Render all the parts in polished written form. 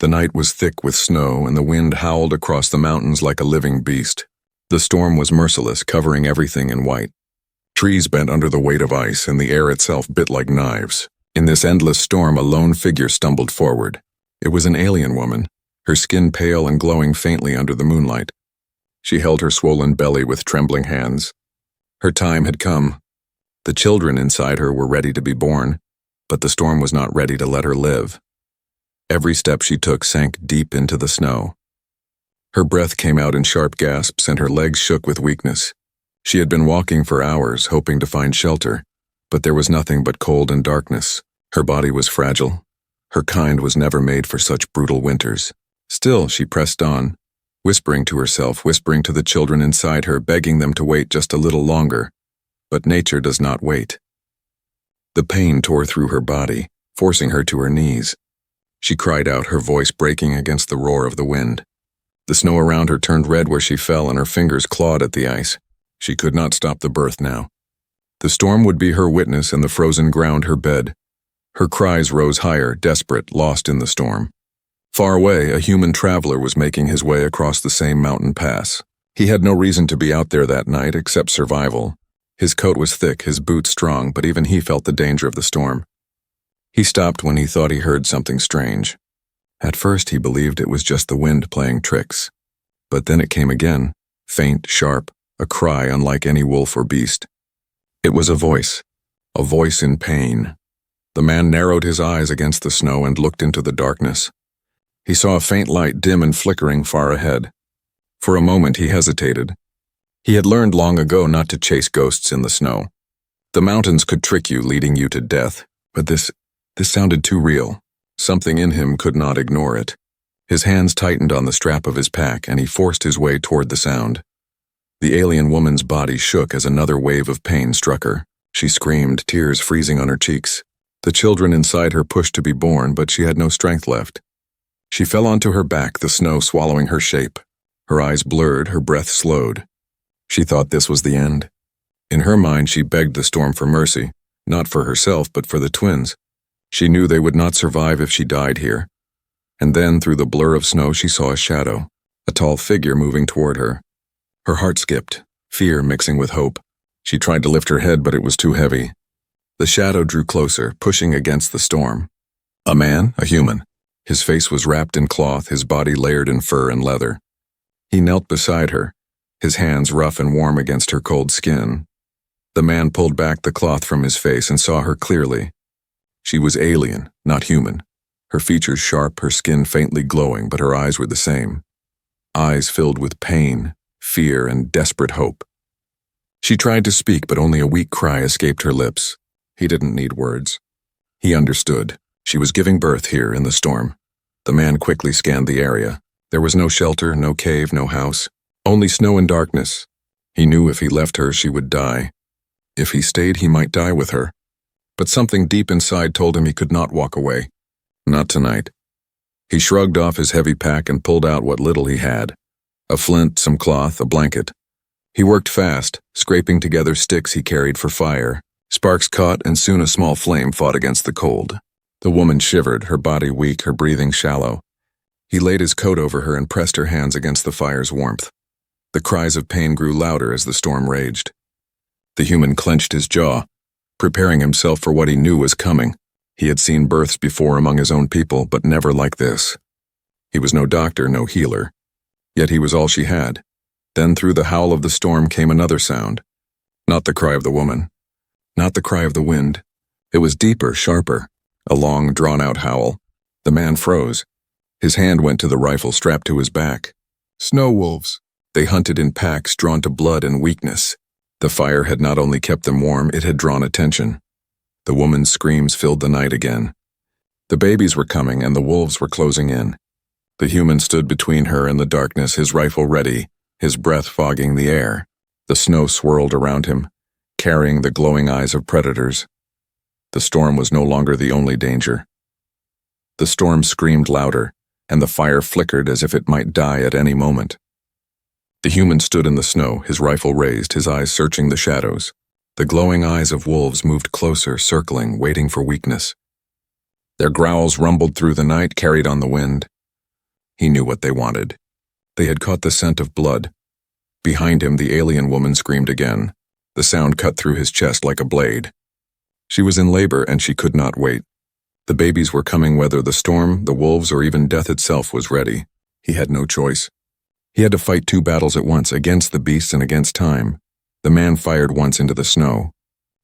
The night was thick with snow, and the wind howled across the mountains like a living beast. The storm was merciless, covering everything in white. Trees bent under the weight of ice, and the air itself bit like knives. In this endless storm, a lone figure stumbled forward. It was an alien woman, her skin pale and glowing faintly under the moonlight. She held her swollen belly with trembling hands. Her time had come. The children inside her were ready to be born, but the storm was not ready to let her live. Every step she took sank deep into the snow. Her breath came out in sharp gasps, and her legs shook with weakness. She had been walking for hours, hoping to find shelter, but there was nothing but cold and darkness. Her body was fragile. Her kind was never made for such brutal winters. Still, she pressed on, whispering to herself, whispering to the children inside her, begging them to wait just a little longer. But nature does not wait. The pain tore through her body, forcing her to her knees. She cried out, her voice breaking against the roar of the wind. The snow around her turned red where she fell, and her fingers clawed at the ice. She could not stop the birth now. The storm would be her witness, and the frozen ground her bed. Her cries rose higher, desperate, lost in the storm. Far away, a human traveler was making his way across the same mountain pass. He had no reason to be out there that night except survival. His coat was thick, his boots strong, but even he felt the danger of the storm. He stopped when he thought he heard something strange. At first he believed it was just the wind playing tricks. But then it came again, faint, sharp, a cry unlike any wolf or beast. It was a voice in pain. The man narrowed his eyes against the snow and looked into the darkness. He saw a faint light dim and flickering far ahead. For a moment he hesitated. He had learned long ago not to chase ghosts in the snow. The mountains could trick you, leading you to death, but this sounded too real. Something in him could not ignore it. His hands tightened on the strap of his pack, and he forced his way toward the sound. The alien woman's body shook as another wave of pain struck her. She screamed, tears freezing on her cheeks. The children inside her pushed to be born, but she had no strength left. She fell onto her back, the snow swallowing her shape. Her eyes blurred, her breath slowed. She thought this was the end. In her mind, she begged the storm for mercy, not for herself, but for the twins. She knew they would not survive if she died here. And then, through the blur of snow, she saw a shadow, a tall figure moving toward her. Her heart skipped, fear mixing with hope. She tried to lift her head, but it was too heavy. The shadow drew closer, pushing against the storm. A man, a human. His face was wrapped in cloth, his body layered in fur and leather. He knelt beside her, his hands rough and warm against her cold skin. The man pulled back the cloth from his face and saw her clearly. She was alien, not human. Her features sharp, her skin faintly glowing, but her eyes were the same. Eyes filled with pain, fear, and desperate hope. She tried to speak, but only a weak cry escaped her lips. He didn't need words. He understood. She was giving birth here in the storm. The man quickly scanned the area. There was no shelter, no cave, no house. Only snow and darkness. He knew if he left her, she would die. If he stayed, he might die with her. But something deep inside told him he could not walk away. Not tonight. He shrugged off his heavy pack and pulled out what little he had. A flint, some cloth, a blanket. He worked fast, scraping together sticks he carried for fire. Sparks caught, and soon a small flame fought against the cold. The woman shivered, her body weak, her breathing shallow. He laid his coat over her and pressed her hands against the fire's warmth. The cries of pain grew louder as the storm raged. The human clenched his jaw, preparing himself for what he knew was coming. He had seen births before among his own people, but never like this. He was no doctor, no healer. Yet he was all she had. Then through the howl of the storm came another sound. Not the cry of the woman. Not the cry of the wind. It was deeper, sharper. A long, drawn-out howl. The man froze. His hand went to the rifle strapped to his back. Snow wolves. They hunted in packs, drawn to blood and weakness. The fire had not only kept them warm, it had drawn attention. The woman's screams filled the night again. The babies were coming, and the wolves were closing in. The human stood between her and the darkness, his rifle ready, his breath fogging the air. The snow swirled around him, carrying the glowing eyes of predators. The storm was no longer the only danger. The storm screamed louder, and the fire flickered as if it might die at any moment. The human stood in the snow, his rifle raised, his eyes searching the shadows. The glowing eyes of wolves moved closer, circling, waiting for weakness. Their growls rumbled through the night, carried on the wind. He knew what they wanted. They had caught the scent of blood. Behind him, the alien woman screamed again. The sound cut through his chest like a blade. She was in labor, and she could not wait. The babies were coming whether the storm, the wolves, or even death itself was ready. He had no choice. He had to fight two battles at once, against the beasts and against time. The man fired once into the snow.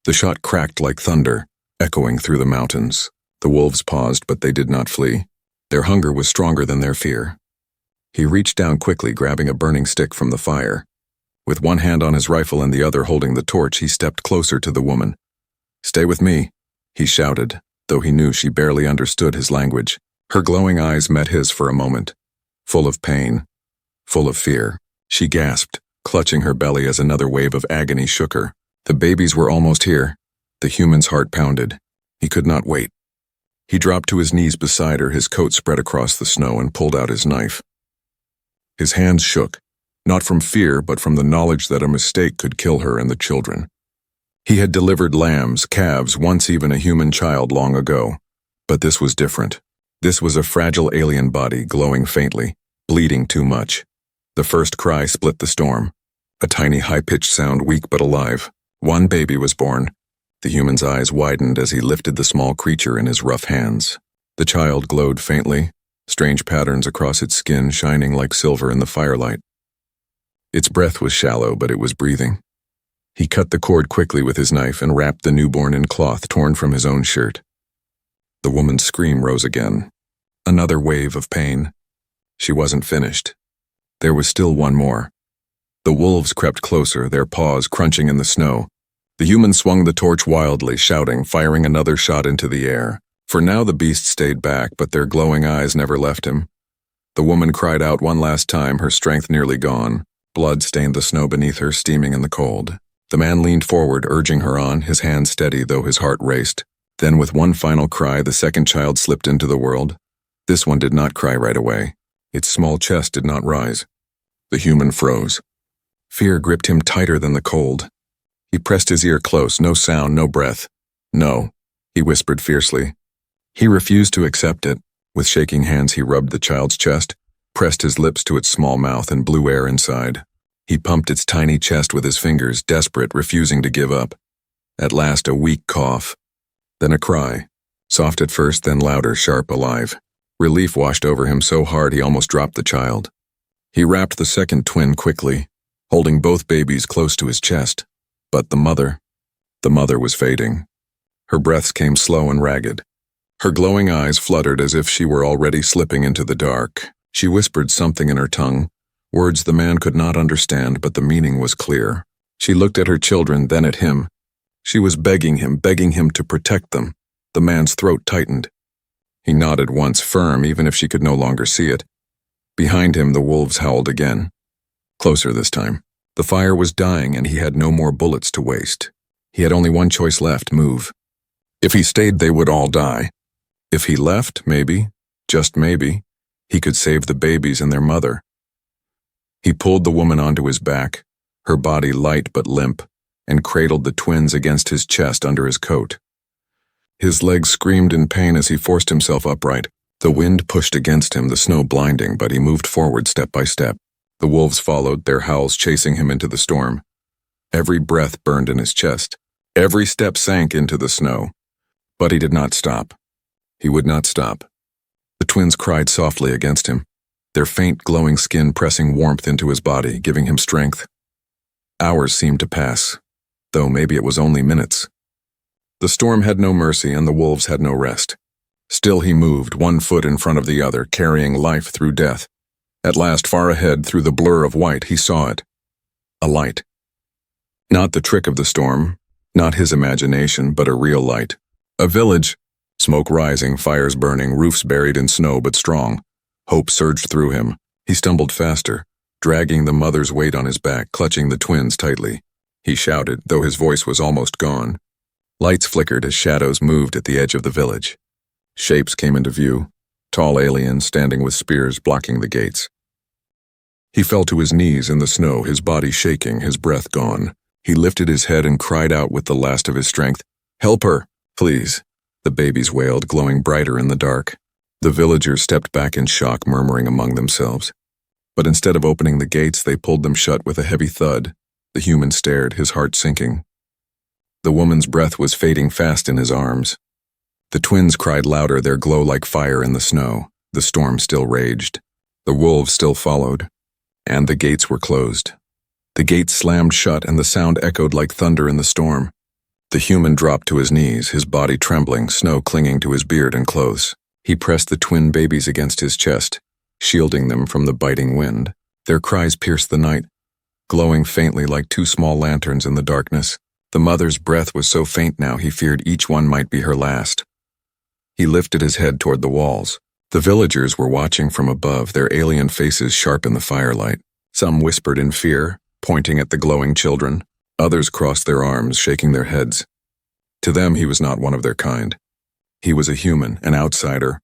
The shot cracked like thunder, echoing through the mountains. The wolves paused, but they did not flee. Their hunger was stronger than their fear. He reached down quickly, grabbing a burning stick from the fire. With one hand on his rifle and the other holding the torch, he stepped closer to the woman. "Stay with me," he shouted, though he knew she barely understood his language. Her glowing eyes met his for a moment, full of pain, full of fear. She gasped, clutching her belly as another wave of agony shook her. The babies were almost here. The human's heart pounded. He could not wait. He dropped to his knees beside her, his coat spread across the snow, and pulled out his knife. His hands shook, not from fear, but from the knowledge that a mistake could kill her and the children. He had delivered lambs, calves, once even a human child long ago. But this was different. This was a fragile alien body, glowing faintly, bleeding too much. The first cry split the storm. A tiny high-pitched sound, weak but alive. One baby was born. The human's eyes widened as he lifted the small creature in his rough hands. The child glowed faintly, strange patterns across its skin shining like silver in the firelight. Its breath was shallow, but it was breathing. He cut the cord quickly with his knife and wrapped the newborn in cloth torn from his own shirt. The woman's scream rose again. Another wave of pain. She wasn't finished. There was still one more. The wolves crept closer, their paws crunching in the snow. The human swung the torch wildly, shouting, firing another shot into the air. For now the beasts stayed back, but their glowing eyes never left him. The woman cried out one last time, her strength nearly gone. Blood stained the snow beneath her, steaming in the cold. The man leaned forward, urging her on, his hand steady though his heart raced. Then with one final cry, the second child slipped into the world. This one did not cry right away. Its small chest did not rise. The human froze. Fear gripped him tighter than the cold. He pressed his ear close, no sound, no breath. "No," he whispered fiercely. He refused to accept it. With shaking hands he rubbed the child's chest, pressed his lips to its small mouth and blew air inside. He pumped its tiny chest with his fingers, desperate, refusing to give up. At last a weak cough. Then a cry. Soft at first, then louder, sharp, alive. Relief washed over him so hard he almost dropped the child. He wrapped the second twin quickly, holding both babies close to his chest. But the mother was fading. Her breaths came slow and ragged. Her glowing eyes fluttered as if she were already slipping into the dark. She whispered something in her tongue, words the man could not understand, but the meaning was clear. She looked at her children, then at him. She was begging him to protect them. The man's throat tightened. He nodded once, firm, even if she could no longer see it. Behind him, the wolves howled again. Closer this time. The fire was dying, and he had no more bullets to waste. He had only one choice left: move. If he stayed, they would all die. If he left, maybe, just maybe, he could save the babies and their mother. He pulled the woman onto his back, her body light but limp, and cradled the twins against his chest under his coat. His legs screamed in pain as he forced himself upright. The wind pushed against him, the snow blinding, but he moved forward step by step. The wolves followed, their howls chasing him into the storm. Every breath burned in his chest. Every step sank into the snow. But he did not stop. He would not stop. The twins cried softly against him, their faint glowing skin pressing warmth into his body, giving him strength. Hours seemed to pass, though maybe it was only minutes. The storm had no mercy and the wolves had no rest. Still he moved, one foot in front of the other, carrying life through death. At last, far ahead, through the blur of white, he saw it. A light. Not the trick of the storm, not his imagination, but a real light. A village. Smoke rising, fires burning, roofs buried in snow but strong. Hope surged through him. He stumbled faster, dragging the mother's weight on his back, clutching the twins tightly. He shouted, though his voice was almost gone. Lights flickered as shadows moved at the edge of the village. Shapes came into view, tall aliens standing with spears blocking the gates. He fell to his knees in the snow, his body shaking, his breath gone. He lifted his head and cried out with the last of his strength, "Help her, please." The babies wailed, glowing brighter in the dark. The villagers stepped back in shock, murmuring among themselves. But instead of opening the gates, they pulled them shut with a heavy thud. The human stared, his heart sinking. The woman's breath was fading fast in his arms. The twins cried louder, their glow like fire in the snow. The storm still raged. The wolves still followed. And the gates were closed. The gates slammed shut, and the sound echoed like thunder in the storm. The human dropped to his knees, his body trembling, snow clinging to his beard and clothes. He pressed the twin babies against his chest, shielding them from the biting wind. Their cries pierced the night, glowing faintly like two small lanterns in the darkness. The mother's breath was so faint now he feared each one might be her last. He lifted his head toward the walls. The villagers were watching from above, their alien faces sharp in the firelight. Some whispered in fear, pointing at the glowing children. Others crossed their arms, shaking their heads. To them, he was not one of their kind. He was a human, an outsider.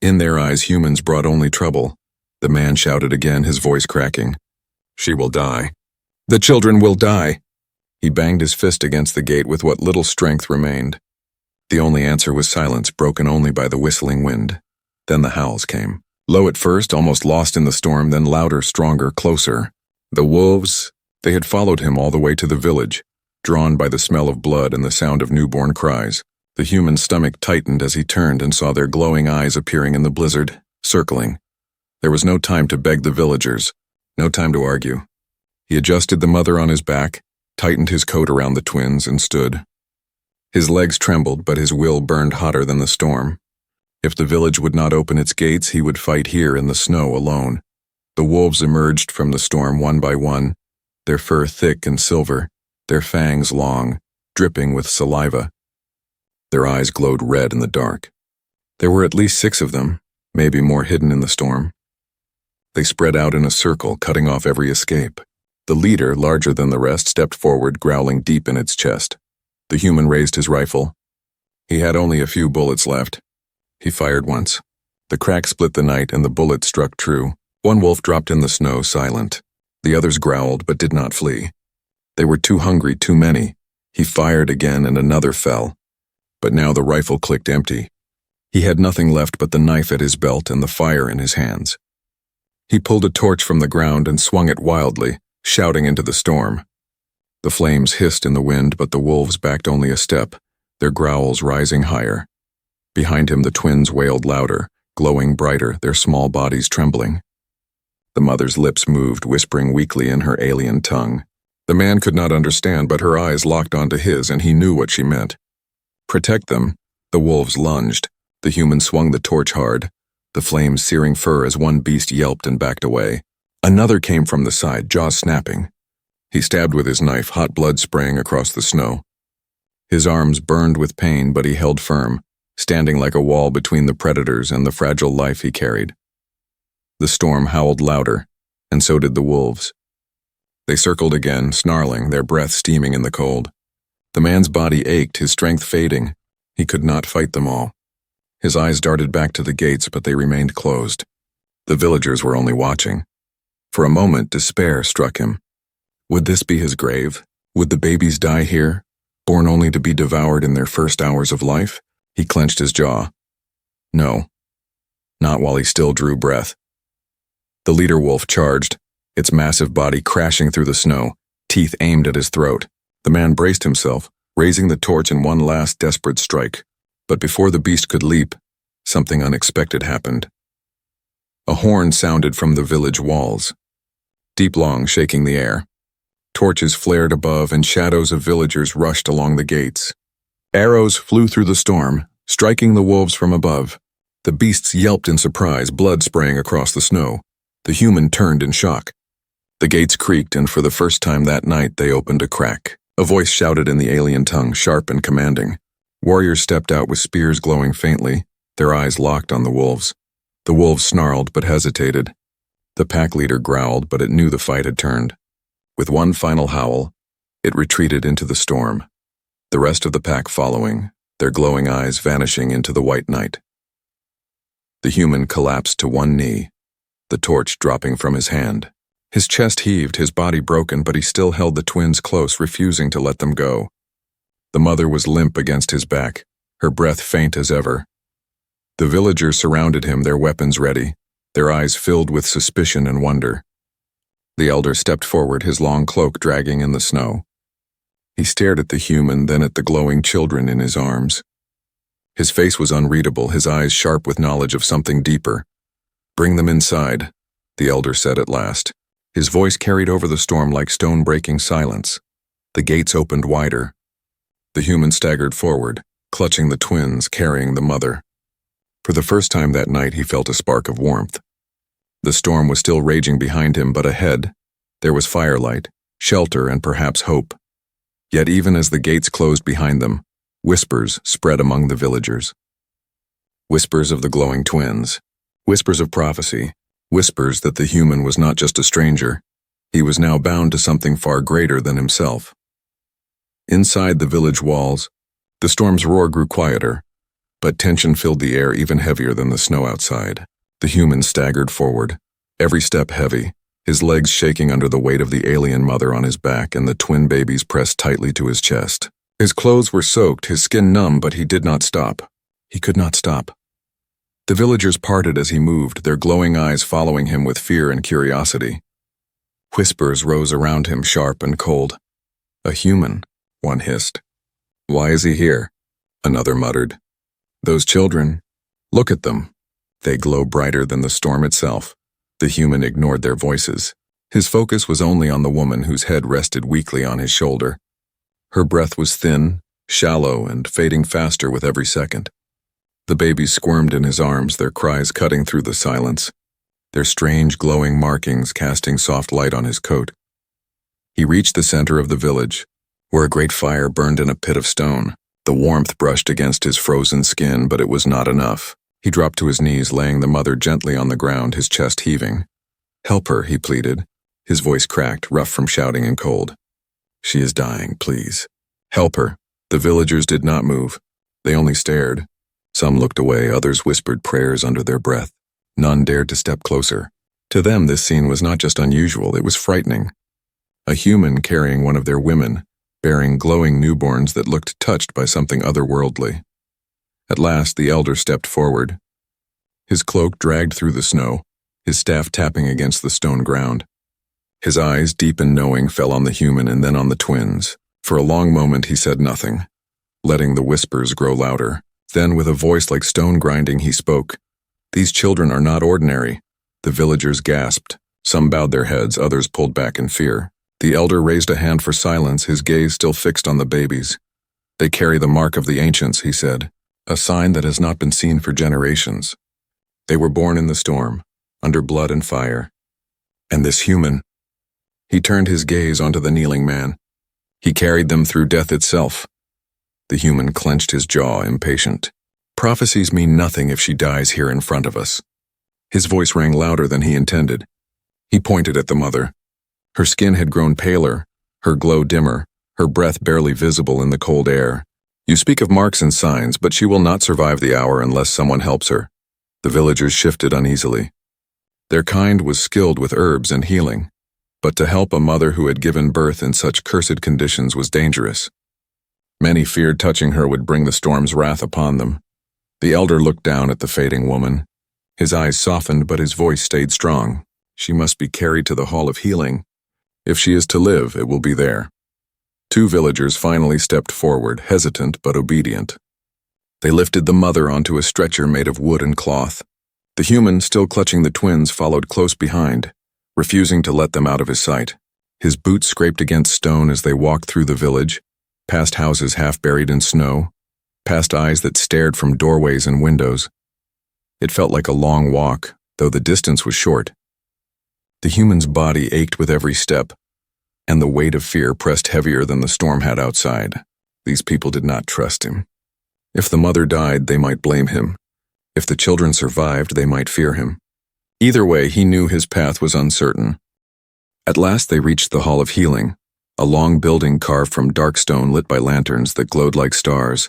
In their eyes, humans brought only trouble. The man shouted again, his voice cracking. "She will die. The children will die." He banged his fist against the gate with what little strength remained. The only answer was silence, broken only by the whistling wind. Then the howls came. Low at first, almost lost in the storm, then louder, stronger, closer. The wolves, they had followed him all the way to the village, drawn by the smell of blood and the sound of newborn cries. The human's stomach tightened as he turned and saw their glowing eyes appearing in the blizzard, circling. There was no time to beg the villagers, no time to argue. He adjusted the mother on his back, tightened his coat around the twins, and stood. His legs trembled, but his will burned hotter than the storm. If the village would not open its gates, he would fight here in the snow alone. The wolves emerged from the storm one by one, their fur thick and silver, their fangs long, dripping with saliva. Their eyes glowed red in the dark. There were at least 6 of them, maybe more hidden in the storm. They spread out in a circle, cutting off every escape. The leader, larger than the rest, stepped forward, growling deep in its chest. The human raised his rifle. He had only a few bullets left. He fired once. The crack split the night, and the bullet struck true. One wolf dropped in the snow, silent. The others growled, but did not flee. They were too hungry, too many. He fired again, and another fell. But now the rifle clicked empty. He had nothing left but the knife at his belt and the fire in his hands. He pulled a torch from the ground and swung it wildly, shouting into the storm. The flames hissed in the wind, but the wolves backed only a step, their growls rising higher. Behind him the twins wailed louder, glowing brighter, their small bodies trembling. The mother's lips moved, whispering weakly in her alien tongue. The man could not understand, but her eyes locked onto his, and he knew what she meant. Protect them. The wolves lunged. The human swung the torch hard, the flames searing fur as one beast yelped and backed away. Another came from the side, jaws snapping. He stabbed with his knife, hot blood spraying across the snow. His arms burned with pain, but he held firm, standing like a wall between the predators and the fragile life he carried. The storm howled louder, and so did the wolves. They circled again, snarling, their breath steaming in the cold. The man's body ached, his strength fading. He could not fight them all. His eyes darted back to the gates, but they remained closed. The villagers were only watching. For a moment, despair struck him. Would this be his grave? Would the babies die here, born only to be devoured in their first hours of life? He clenched his jaw. No, not while he still drew breath. The leader wolf charged, its massive body crashing through the snow, teeth aimed at his throat. The man braced himself, raising the torch in one last desperate strike. But before the beast could leap, something unexpected happened. A horn sounded from the village walls, deep long, shaking the air. Torches flared above, and shadows of villagers rushed along the gates. Arrows flew through the storm, striking the wolves from above. The beasts yelped in surprise, blood spraying across the snow. The human turned in shock. The gates creaked, and for the first time that night they opened a crack. A voice shouted in the alien tongue, sharp and commanding. Warriors stepped out with spears glowing faintly, their eyes locked on the wolves. The wolves snarled but hesitated. The pack leader growled, but it knew the fight had turned. With one final howl, it retreated into the storm, the rest of the pack following, their glowing eyes vanishing into the white night. The human collapsed to one knee, the torch dropping from his hand. His chest heaved, his body broken, but he still held the twins close, refusing to let them go. The mother was limp against his back, her breath faint as ever. The villagers surrounded him, their weapons ready, their eyes filled with suspicion and wonder. The elder stepped forward, his long cloak dragging in the snow. He stared at the human, then at the glowing children in his arms. His face was unreadable, his eyes sharp with knowledge of something deeper. "Bring them inside," the elder said at last. His voice carried over the storm like stone-breaking silence. The gates opened wider. The human staggered forward, clutching the twins, carrying the mother. For the first time that night, he felt a spark of warmth. The storm was still raging behind him, but ahead, there was firelight, shelter, and perhaps hope. Yet even as the gates closed behind them, whispers spread among the villagers. Whispers of the glowing twins, whispers of prophecy, whispers that the human was not just a stranger, he was now bound to something far greater than himself. Inside the village walls, the storm's roar grew quieter, but tension filled the air even heavier than the snow outside. The human staggered forward, every step heavy, his legs shaking under the weight of the alien mother on his back and the twin babies pressed tightly to his chest. His clothes were soaked, his skin numb, but he did not stop. He could not stop. The villagers parted as he moved, their glowing eyes following him with fear and curiosity. Whispers rose around him, sharp and cold. "A human," one hissed. "Why is he here?" another muttered. "Those children, look at them. They glow brighter than the storm itself." The human ignored their voices. His focus was only on the woman whose head rested weakly on his shoulder. Her breath was thin, shallow, and fading faster with every second. The babies squirmed in his arms, their cries cutting through the silence, their strange glowing markings casting soft light on his coat. He reached the center of the village, where a great fire burned in a pit of stone. The warmth brushed against his frozen skin, but it was not enough. He dropped to his knees, laying the mother gently on the ground, his chest heaving. "Help her," he pleaded, his voice cracked, rough from shouting and cold. "She is dying, please. Help her." The villagers did not move. They only stared. Some looked away, others whispered prayers under their breath. None dared to step closer. To them, this scene was not just unusual, it was frightening. A human carrying one of their women, bearing glowing newborns that looked touched by something otherworldly. At last, the elder stepped forward. His cloak dragged through the snow, his staff tapping against the stone ground. His eyes, deep and knowing, fell on the human and then on the twins. For a long moment he said nothing, letting the whispers grow louder. Then, with a voice like stone grinding, he spoke. "These children are not ordinary." The villagers gasped. Some bowed their heads, others pulled back in fear. The elder raised a hand for silence, his gaze still fixed on the babies. "They carry the mark of the ancients," he said, "a sign that has not been seen for generations. They were born in the storm, under blood and fire. And this human..." He turned his gaze onto the kneeling man. "He carried them through death itself." The human clenched his jaw, impatient. "Prophecies mean nothing if she dies here in front of us." His voice rang louder than he intended. He pointed at the mother. Her skin had grown paler, her glow dimmer, her breath barely visible in the cold air. "You speak of marks and signs, but she will not survive the hour unless someone helps her." The villagers shifted uneasily. Their kind was skilled with herbs and healing, but to help a mother who had given birth in such cursed conditions was dangerous. Many feared touching her would bring the storm's wrath upon them. The elder looked down at the fading woman. His eyes softened, but his voice stayed strong. "She must be carried to the Hall of Healing. If she is to live, it will be there." Two villagers finally stepped forward, hesitant but obedient. They lifted the mother onto a stretcher made of wood and cloth. The human, still clutching the twins, followed close behind, refusing to let them out of his sight. His boots scraped against stone as they walked through the village, past houses half buried in snow, past eyes that stared from doorways and windows. It felt like a long walk, though the distance was short. The human's body ached with every step, and the weight of fear pressed heavier than the storm had outside. These people did not trust him. If the mother died, they might blame him. If the children survived, they might fear him. Either way, he knew his path was uncertain. At last they reached the Hall of Healing, a long building carved from dark stone lit by lanterns that glowed like stars.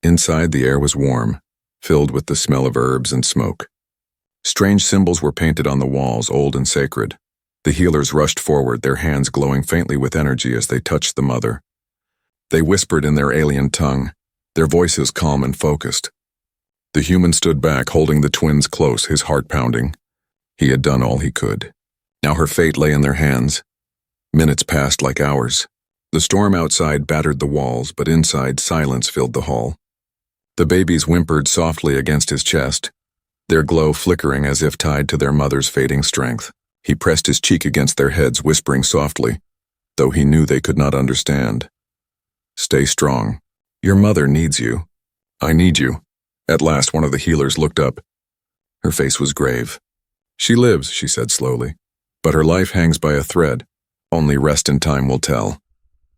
Inside, the air was warm, filled with the smell of herbs and smoke. Strange symbols were painted on the walls, old and sacred. The healers rushed forward, their hands glowing faintly with energy as they touched the mother. They whispered in their alien tongue, their voices calm and focused. The human stood back, holding the twins close, his heart pounding. He had done all he could. Now her fate lay in their hands. Minutes passed like hours. The storm outside battered the walls, but inside silence filled the hall. The babies whimpered softly against his chest, their glow flickering as if tied to their mother's fading strength. He pressed his cheek against their heads, whispering softly, though he knew they could not understand. "Stay strong. Your mother needs you. I need you." At last one of the healers looked up. Her face was grave. "She lives," she said slowly, "but her life hangs by a thread. Only rest and time will tell."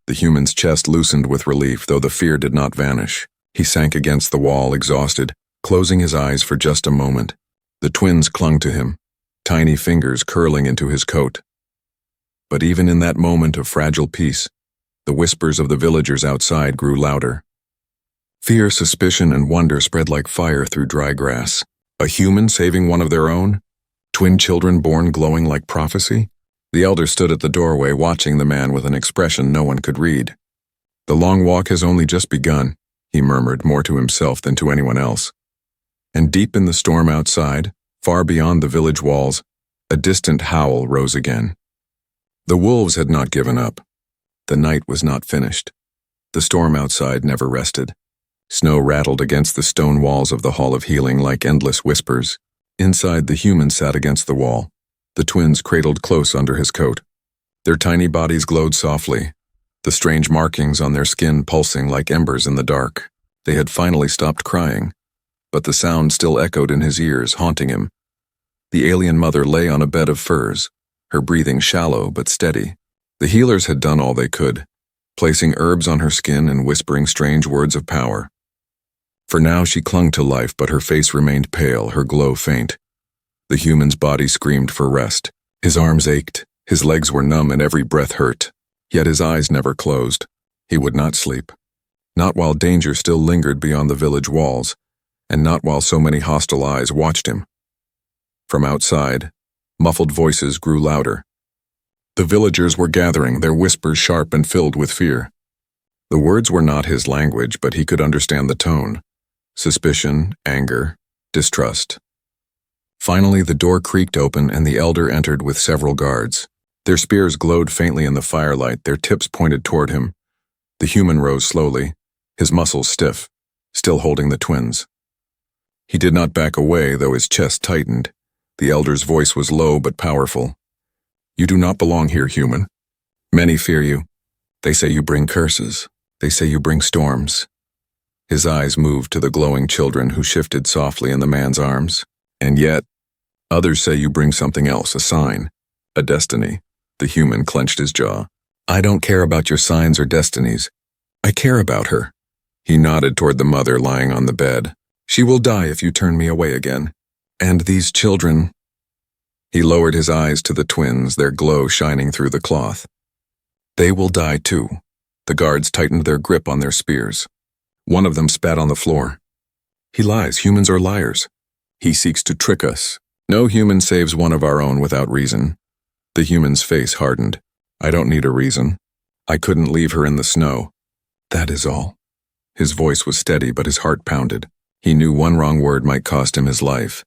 The human's chest loosened with relief, though the fear did not vanish. He sank against the wall, exhausted, closing his eyes for just a moment. The twins clung to him, tiny fingers curling into his coat. But even in that moment of fragile peace, the whispers of the villagers outside grew louder. Fear, suspicion, and wonder spread like fire through dry grass. A human saving one of their own? Twin children born glowing like prophecy? The elder stood at the doorway, watching the man with an expression no one could read. "The long walk has only just begun," he murmured, more to himself than to anyone else. And deep in the storm outside, far beyond the village walls, a distant howl rose again. The wolves had not given up. The night was not finished. The storm outside never rested. Snow rattled against the stone walls of the Hall of Healing like endless whispers. Inside, the human sat against the wall, the twins cradled close under his coat. Their tiny bodies glowed softly, the strange markings on their skin pulsing like embers in the dark. They had finally stopped crying, but the sound still echoed in his ears, haunting him. The alien mother lay on a bed of furs, her breathing shallow but steady. The healers had done all they could, placing herbs on her skin and whispering strange words of power. For now she clung to life, but her face remained pale, her glow faint. The human's body screamed for rest. His arms ached, his legs were numb, and every breath hurt. Yet his eyes never closed. He would not sleep. Not while danger still lingered beyond the village walls, and not while so many hostile eyes watched him. From outside, muffled voices grew louder. The villagers were gathering, their whispers sharp and filled with fear. The words were not his language, but he could understand the tone. Suspicion, anger, distrust. Finally, the door creaked open and the elder entered with several guards. Their spears glowed faintly in the firelight, their tips pointed toward him. The human rose slowly, his muscles stiff, still holding the twins. He did not back away, though his chest tightened. The elder's voice was low but powerful. "You do not belong here, human. Many fear you. They say you bring curses. They say you bring storms." His eyes moved to the glowing children who shifted softly in the man's arms. "And yet, others say you bring something else, a sign, a destiny." The human clenched his jaw. "I don't care about your signs or destinies. I care about her." He nodded toward the mother lying on the bed. "She will die if you turn me away again. And these children..." He lowered his eyes to the twins, their glow shining through the cloth. "They will die too." The guards tightened their grip on their spears. One of them spat on the floor. "He lies. Humans are liars. He seeks to trick us. No human saves one of our own without reason." The human's face hardened. "I don't need a reason. I couldn't leave her in the snow. That is all." His voice was steady, but his heart pounded. He knew one wrong word might cost him his life.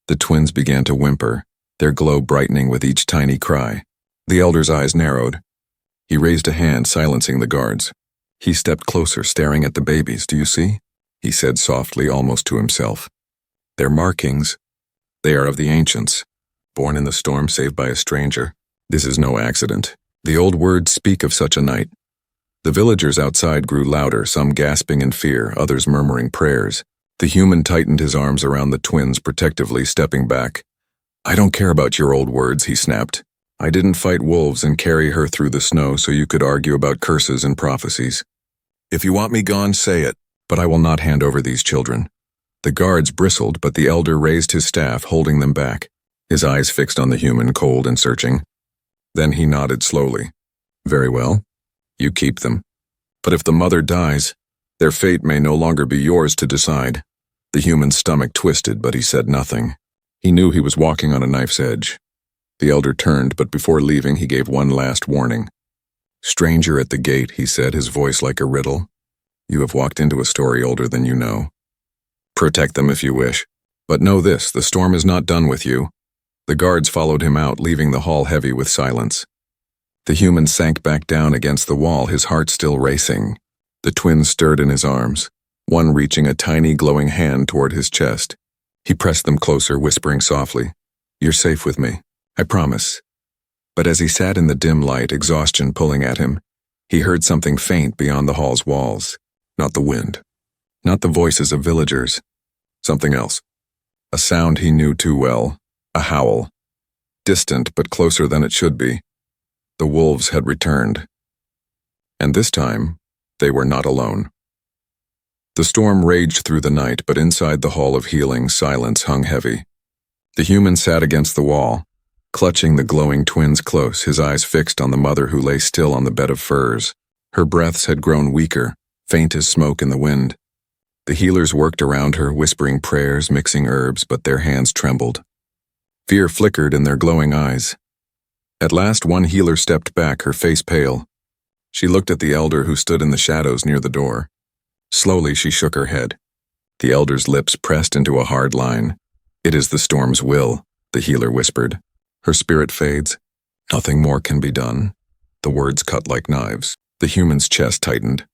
The twins began to whimper, their glow brightening with each tiny cry. The elder's eyes narrowed. He raised a hand, silencing the guards. He stepped closer, staring at the babies. "Do you see?" he said softly, almost to himself. "Their markings. They are of the ancients, born in the storm, saved by a stranger. This is no accident. The old words speak of such a night." The villagers outside grew louder, some gasping in fear, others murmuring prayers. The human tightened his arms around the twins, protectively stepping back. "I don't care about your old words," he snapped. "I didn't fight wolves and carry her through the snow so you could argue about curses and prophecies. If you want me gone, say it, but I will not hand over these children." The guards bristled, but the elder raised his staff, holding them back, his eyes fixed on the human, cold and searching. Then he nodded slowly. "Very well. You keep them. But if the mother dies, their fate may no longer be yours to decide." The human's stomach twisted, but he said nothing. He knew he was walking on a knife's edge. The elder turned, but before leaving he gave one last warning. "Stranger at the gate," he said, his voice like a riddle. "You have walked into a story older than you know. Protect them if you wish. But know this, the storm is not done with you. The guards followed him out, leaving the hall heavy with silence. The human sank back down against the wall, his heart still racing. The twins stirred in his arms, one reaching a tiny glowing hand toward his chest. He pressed them closer, whispering softly, "You're safe with me, I promise." But as he sat in the dim light, exhaustion pulling at him, he heard something faint beyond the hall's walls. Not the wind, not the voices of villagers. Something else. A sound he knew too well, a howl. Distant but closer than it should be. The wolves had returned. And this time, they were not alone. The storm raged through the night, but inside the hall of healing, silence hung heavy. The human sat against the wall, clutching the glowing twins close, his eyes fixed on the mother who lay still on the bed of furs. Her breaths had grown weaker, faint as smoke in the wind. The healers worked around her, whispering prayers, mixing herbs, but their hands trembled. Fear flickered in their glowing eyes. At last, one healer stepped back, her face pale. She looked at the elder who stood in the shadows near the door. Slowly, she shook her head. The elder's lips pressed into a hard line. "It is the storm's will," the healer whispered. Her spirit fades. Nothing more can be done. The words cut like knives. The human's chest tightened.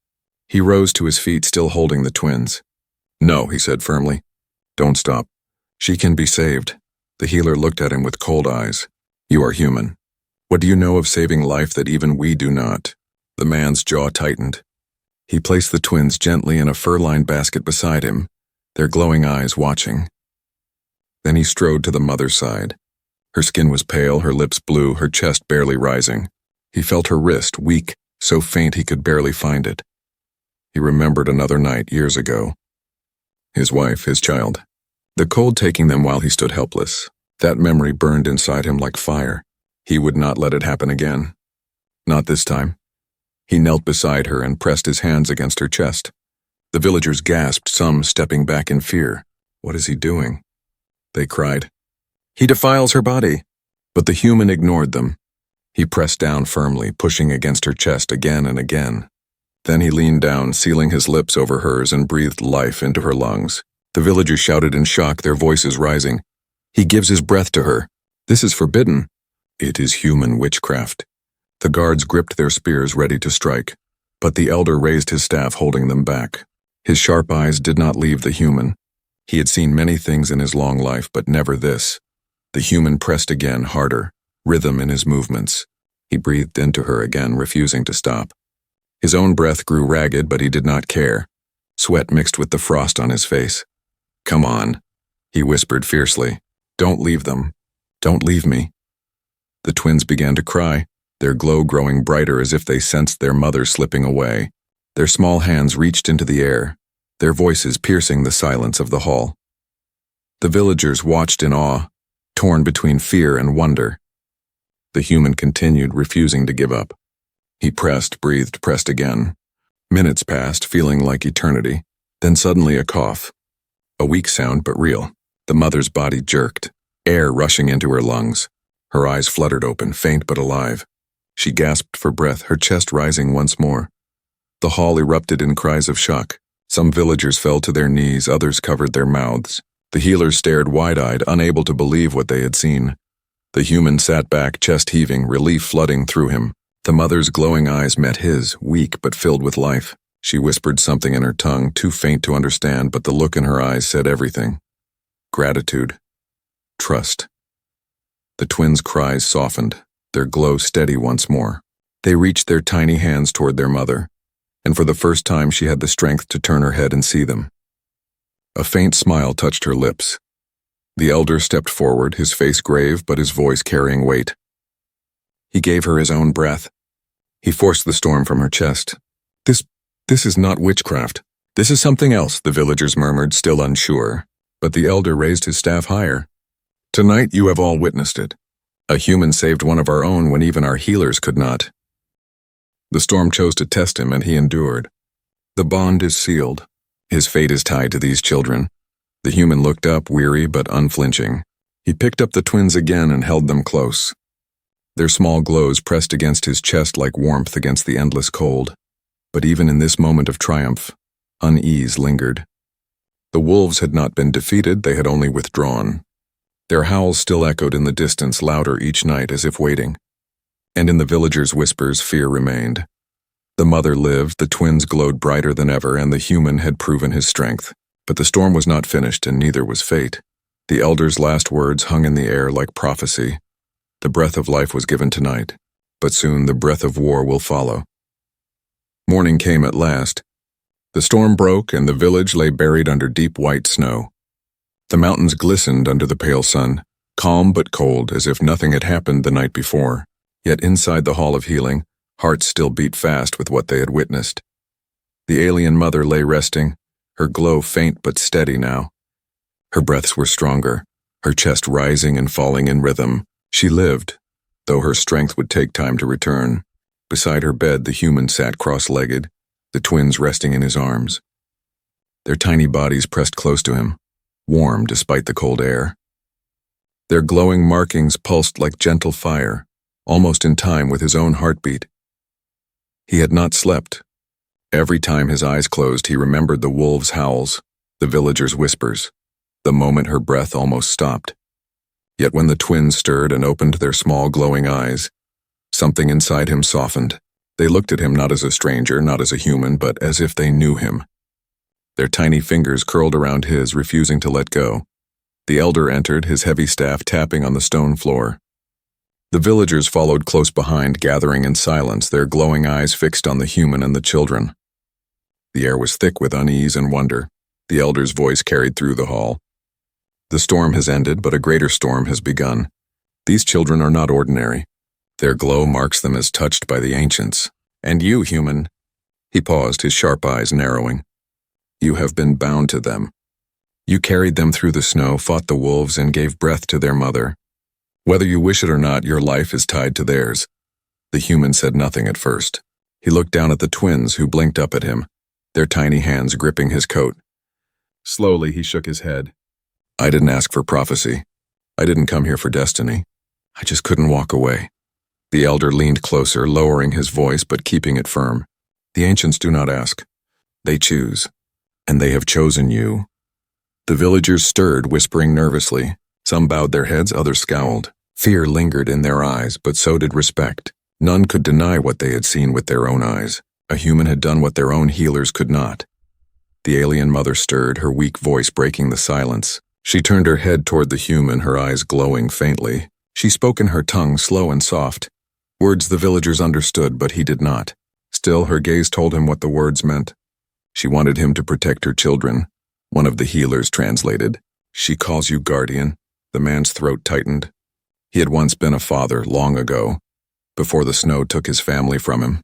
He rose to his feet, still holding the twins. "No," he said firmly. "Don't stop. She can be saved." The healer looked at him with cold eyes. "You are human. What do you know of saving life that even we do not?" The man's jaw tightened. He placed the twins gently in a fur-lined basket beside him, their glowing eyes watching. Then he strode to the mother's side. Her skin was pale, her lips blue, her chest barely rising. He felt her wrist, weak, so faint he could barely find it. He remembered another night years ago. His wife, his child. The cold taking them while he stood helpless. That memory burned inside him like fire. He would not let it happen again. Not this time. He knelt beside her and pressed his hands against her chest. The villagers gasped, some stepping back in fear. "What is he doing?" they cried. "He defiles her body." But the human ignored them. He pressed down firmly, pushing against her chest again and again. Then he leaned down, sealing his lips over hers, and breathed life into her lungs. The villagers shouted in shock, their voices rising. "He gives his breath to her. This is forbidden." "It is human witchcraft." The guards gripped their spears, ready to strike, but the elder raised his staff, holding them back. His sharp eyes did not leave the human. He had seen many things in his long life, but never this. The human pressed again, harder, rhythm in his movements. He breathed into her again, refusing to stop. His own breath grew ragged, but he did not care. Sweat mixed with the frost on his face. "Come on," he whispered fiercely. "Don't leave them. Don't leave me." The twins began to cry, their glow growing brighter as if they sensed their mother slipping away. Their small hands reached into the air, their voices piercing the silence of the hall. The villagers watched in awe, torn between fear and wonder. The human continued, refusing to give up. He pressed, breathed, pressed again. Minutes passed, feeling like eternity. Then suddenly a cough. A weak sound, but real. The mother's body jerked, air rushing into her lungs. Her eyes fluttered open, faint but alive. She gasped for breath, her chest rising once more. The hall erupted in cries of shock. Some villagers fell to their knees, others covered their mouths. The healers stared wide-eyed, unable to believe what they had seen. The human sat back, chest heaving, relief flooding through him. The mother's glowing eyes met his, weak but filled with life. She whispered something in her tongue, too faint to understand, but the look in her eyes said everything. Gratitude. Trust. The twins' cries softened, their glow steady once more. They reached their tiny hands toward their mother, and for the first time she had the strength to turn her head and see them. A faint smile touched her lips. The elder stepped forward, his face grave but his voice carrying weight. He gave her his own breath. He forced the storm from her chest. This is not witchcraft. This is something else, the villagers murmured, still unsure. But the elder raised his staff higher. Tonight you have all witnessed it. A human saved one of our own when even our healers could not. The storm chose to test him, and he endured. The bond is sealed. His fate is tied to these children. The human looked up, weary but unflinching. He picked up the twins again and held them close. Their small glows pressed against his chest like warmth against the endless cold. But even in this moment of triumph, unease lingered. The wolves had not been defeated, they had only withdrawn. Their howls still echoed in the distance, louder each night as if waiting. And in the villagers' whispers, fear remained. The mother lived, the twins glowed brighter than ever, and the human had proven his strength. But the storm was not finished, and neither was fate. The elder's last words hung in the air like prophecy. The breath of life was given tonight, but soon the breath of war will follow. Morning came at last. The storm broke, and the village lay buried under deep white snow. The mountains glistened under the pale sun, calm but cold, as if nothing had happened the night before. Yet inside the Hall of Healing, hearts still beat fast with what they had witnessed. The alien mother lay resting, her glow faint but steady now. Her breaths were stronger, her chest rising and falling in rhythm. She lived, though her strength would take time to return. Beside her bed, the human sat cross-legged, the twins resting in his arms. Their tiny bodies pressed close to him, warm despite the cold air. Their glowing markings pulsed like gentle fire, almost in time with his own heartbeat. He had not slept. Every time his eyes closed, he remembered the wolves' howls, the villagers' whispers, the moment her breath almost stopped. Yet when the twins stirred and opened their small glowing eyes, something inside him softened. They looked at him not as a stranger, not as a human, but as if they knew him. Their tiny fingers curled around his, refusing to let go. The elder entered, his heavy staff tapping on the stone floor. The villagers followed close behind, gathering in silence, their glowing eyes fixed on the human and the children. The air was thick with unease and wonder. The elder's voice carried through the hall. The storm has ended, but a greater storm has begun. These children are not ordinary. Their glow marks them as touched by the ancients. And you, human, he paused, his sharp eyes narrowing. You have been bound to them. You carried them through the snow, fought the wolves, and gave breath to their mother. Whether you wish it or not, your life is tied to theirs. The human said nothing at first. He looked down at the twins, who blinked up at him, their tiny hands gripping his coat. Slowly, he shook his head. I didn't ask for prophecy. I didn't come here for destiny. I just couldn't walk away. The elder leaned closer, lowering his voice but keeping it firm. The ancients do not ask. They choose. And they have chosen you. The villagers stirred, whispering nervously. Some bowed their heads, others scowled. Fear lingered in their eyes, but so did respect. None could deny what they had seen with their own eyes. A human had done what their own healers could not. The alien mother stirred, her weak voice breaking the silence. She turned her head toward the human, her eyes glowing faintly. She spoke in her tongue, slow and soft. Words the villagers understood, but he did not. Still, her gaze told him what the words meant. She wanted him to protect her children. One of the healers translated. She calls you guardian. The man's throat tightened. He had once been a father, long ago, before the snow took his family from him.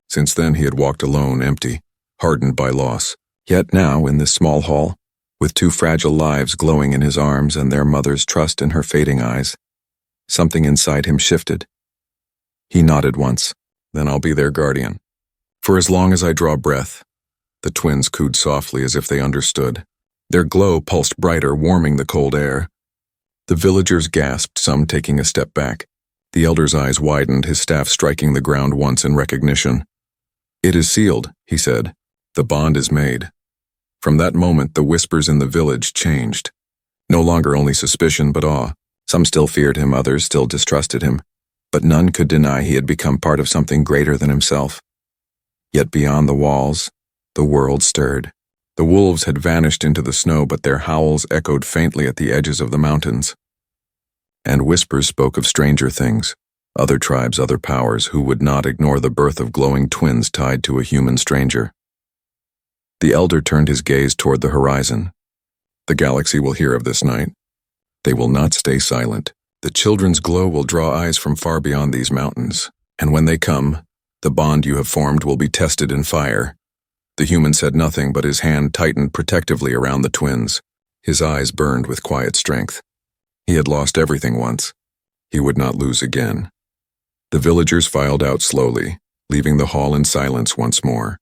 Since then he had walked alone, empty, hardened by loss. Yet now, in this small hall, with two fragile lives glowing in his arms and their mother's trust in her fading eyes, something inside him shifted. He nodded once. Then I'll be their guardian. For as long as I draw breath. The twins cooed softly as if they understood. Their glow pulsed brighter, warming the cold air. The villagers gasped, some taking a step back. The elder's eyes widened, his staff striking the ground once in recognition. It is sealed, he said. The bond is made. From that moment, the whispers in the village changed. No longer only suspicion, but awe. Some still feared him, others still distrusted him. But none could deny he had become part of something greater than himself. Yet beyond the walls, the world stirred. The wolves had vanished into the snow, but their howls echoed faintly at the edges of the mountains. And whispers spoke of stranger things, other tribes, other powers, who would not ignore the birth of glowing twins tied to a human stranger. The elder turned his gaze toward the horizon. The galaxy will hear of this night. They will not stay silent. The children's glow will draw eyes from far beyond these mountains, and when they come, the bond you have formed will be tested in fire. The human said nothing, but his hand tightened protectively around the twins. His eyes burned with quiet strength. He had lost everything once. He would not lose again. The villagers filed out slowly, leaving the hall in silence once more.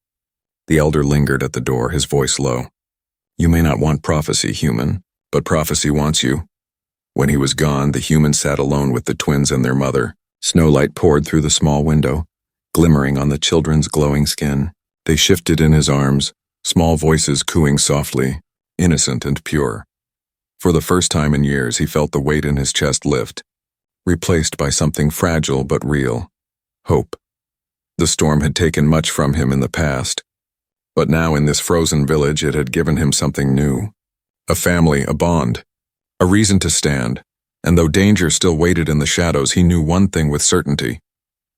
The elder lingered at the door, his voice low. You may not want prophecy, human, but prophecy wants you. When he was gone, the human sat alone with the twins and their mother. Snowlight poured through the small window, glimmering on the children's glowing skin. They shifted in his arms, small voices cooing softly. innocent and pure. For the first time in years, he felt the weight in his chest lift, replaced by something fragile but real: hope. The storm had taken much from him in the past, but now in this frozen village it had given him something new. A family, a bond, a reason to stand, and though danger still waited in the shadows, he knew one thing with certainty: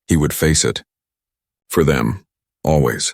he would face it. For them, always.